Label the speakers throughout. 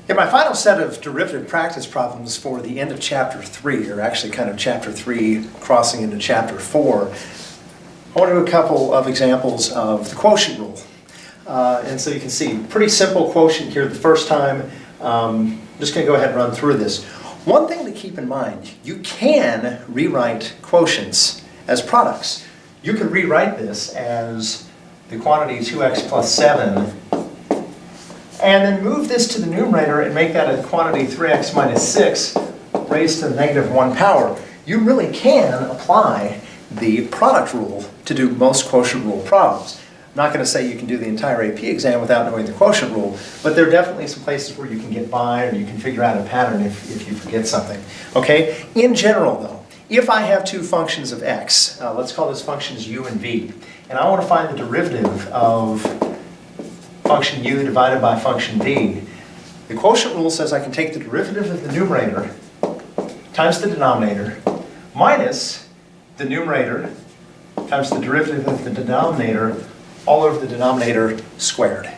Speaker 1: In my final set of derivative practice problems for the end of Chapter 3, or actually kind of Chapter 3 crossing into Chapter 4, I want to do a couple of examples of the quotient rule. And so you can see, pretty simple quotient here the first time. I'm just going to go ahead and run through this. One thing to keep in mind, you can rewrite quotients as products. You can rewrite this as the quantity 2x plus 7, and then move this to the numerator and make that a quantity 3x minus 6 raised to the negative 1 power. You really can apply the product rule to do most quotient rule problems. I'm not going to say you can do the entire AP exam without knowing the quotient rule, but there are definitely some places where you can get by or you can figure out a pattern if you forget something. Okay? In general, though, if I have two functions of x, let's call those functions u and v, and I want to find the derivative of function u divided by function v, the quotient rule says I can take the derivative of the numerator times the denominator minus the numerator times the derivative of the denominator all over the denominator squared.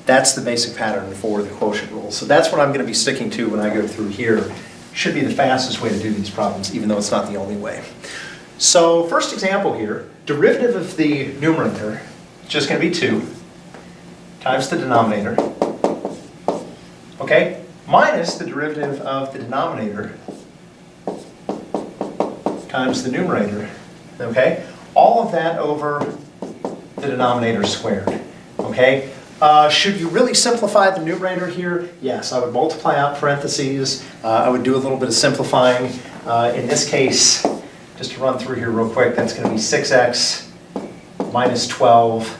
Speaker 1: That's the basic pattern for the quotient rule. So that's what I'm going to be sticking to when I go through here. Should be the fastest way to do these problems, even though it's not the only way. So first example here, derivative of the numerator is just going to be 2 times the denominator, okay, minus the derivative of the denominator times the numerator, okay, all of that over the denominator squared, okay. Should you really simplify the numerator here? Yes, I would multiply out parentheses. I would do a little bit of simplifying. In this case, just to run through here real quick, that's going to be 6x minus 12.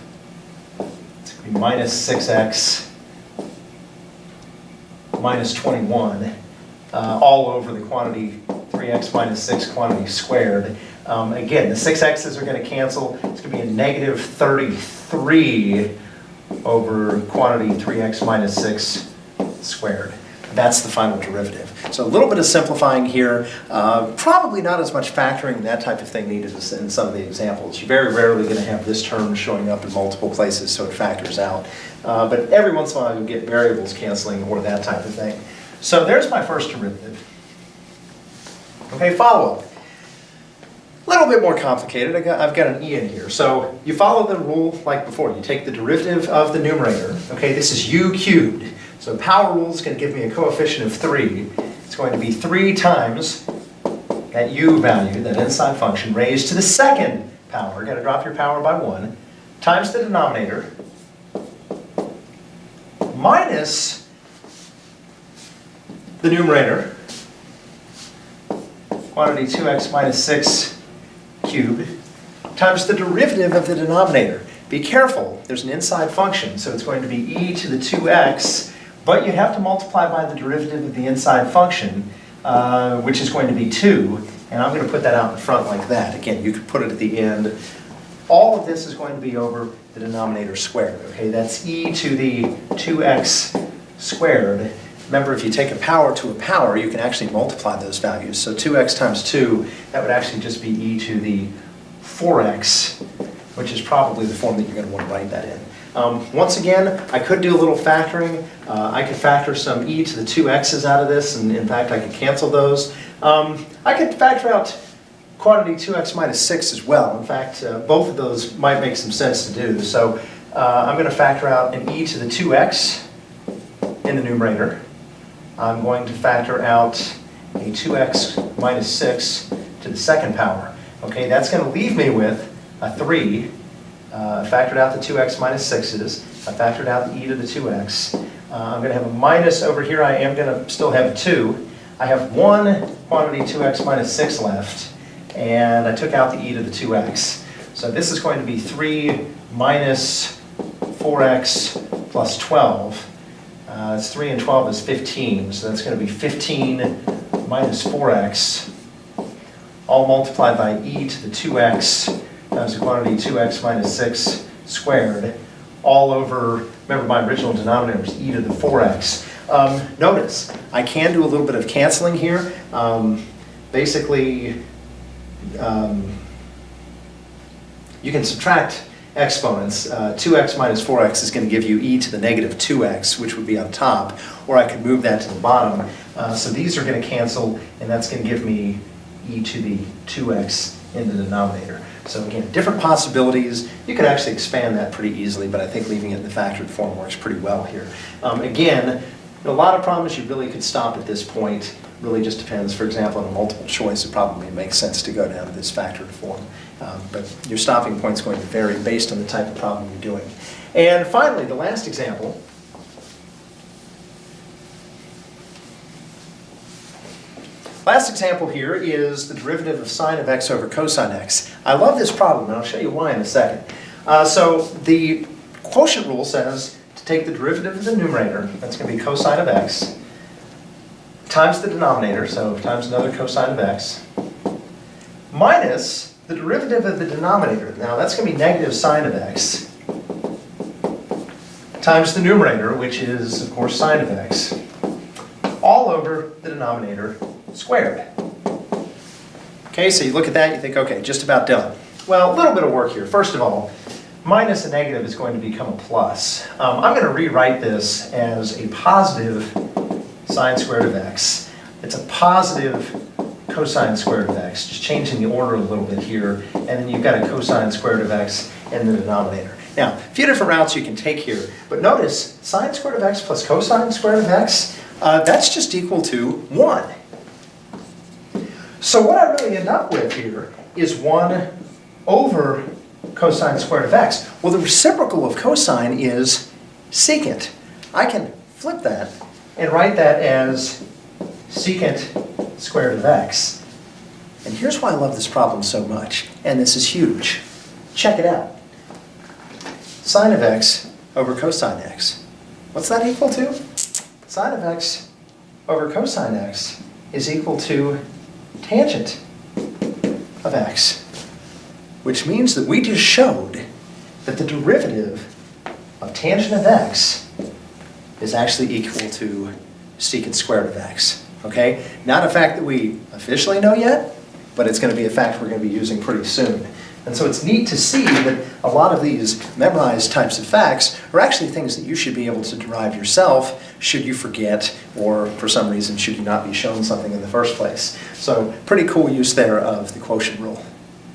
Speaker 1: It's going to be minus 6x minus 21, all over the quantity 3x minus 6 quantity squared. Again, the 6x's are going to cancel. It's going to be a negative 33 over quantity 3x minus 6 squared. That's the final derivative. So a little bit of simplifying here. Probably not as much factoring, that type of thing needed in some of the examples. You're very rarely going to have this term showing up in multiple places, so it factors out. But every once in a while you'll get variables canceling or that type of thing. So there's my first derivative. Okay, follow-up. A little bit more complicated. I've got an e in here. So you follow the rule like before. You take the derivative of the numerator. Okay, this is u cubed. So power rule is going to give me a coefficient of 3. It's going to be 3 times that u value, that inside function, raised to the second power. Got to drop your power by 1, times the denominator, minus the numerator, quantity 2x minus 6 cubed, times the derivative of the denominator. Be careful, there's an inside function, so it's going to be e to the 2x, but you have to multiply by the derivative of the inside function, which is going to be 2, and I'm going to put that out in front like that. Again, you could put it at the end. All of this is going to be over the denominator squared, okay? That's e to the 2x squared. Remember, if you take a power to a power, you can actually multiply those values. So 2x times 2, that would actually just be e to the 4x, which is probably the form that you're going to want to write that in. Once again, I could do a little factoring. I could factor some e to the 2x's out of this, and in fact, I could cancel those. I could factor out quantity 2x minus 6 as well. In fact, both of those might make some sense to do. So I'm going to factor out an e to the 2x in the numerator. I'm going to factor out a 2x minus 6 to the second power. Okay, that's going to leave me with a 3. I factored out the 2x minus 6's. I factored out the e to the 2x. I'm going to have a minus over here. I am going to still have a 2. I have one quantity 2x minus 6 left, and I took out the e to the 2x. So this is going to be 3 minus 4x plus 12. It's 3 and 12 is 15, so that's going to be 15 minus 4x, all multiplied by e to the 2x times the quantity 2x minus 6 squared, all over, remember my original denominator was e to the 4x. Notice, I can do a little bit of canceling here. Basically, you can subtract exponents. 2x minus 4x is going to give you e to the negative 2x, which would be on top, or I could move that to the bottom. So these are going to cancel, and that's going to give me e to the 2x in the denominator. So again, different possibilities. You could actually expand that pretty easily, but I think leaving it in the factored form works pretty well here. Again, a lot of problems you really could stop at this point. Really just depends. For example, in a multiple choice, it probably makes sense to go down to this factored form. But your stopping point is going to vary based on the type of problem you're doing. And finally, the last example. Last example here is the derivative of sine of x over cosine x. I love this problem, and I'll show you why in a second. So the quotient rule says to take the derivative of the numerator, that's going to be cosine of x, times the denominator, so times another cosine of x, minus the derivative of the denominator. Now that's going to be negative sine of x, times the numerator, which is, of course, sine of x, all over the denominator squared. Okay, so you look at that, you think, okay, just about done. Well, a little bit of work here. First of all, minus a negative is going to become a plus. I'm going to rewrite this as a positive sine squared of x. It's a positive cosine squared of x, just changing the order a little bit here, and then you've got a cosine squared of x in the denominator. Now, a few different routes you can take here, but notice sine squared of x plus cosine squared of x, that's just equal to 1. So what I really end up with here is 1 over cosine squared of x. Well, the reciprocal of cosine is secant. I can flip that and write that as secant squared of x. And here's why I love this problem so much, and this is huge. Check it out. Sine of x over cosine x. What's that equal to? Sine of x over cosine x is equal to tangent of x, which means that we just showed that the derivative of tangent of x is actually equal to secant squared of x. Okay? Not a fact that we officially know yet, but it's going to be a fact we're going to be using pretty soon. And so it's neat to see that a lot of these memorized types of facts are actually things that you should be able to derive yourself should you forget, or for some reason should you not be shown something in the first place. So pretty cool use there of the quotient rule.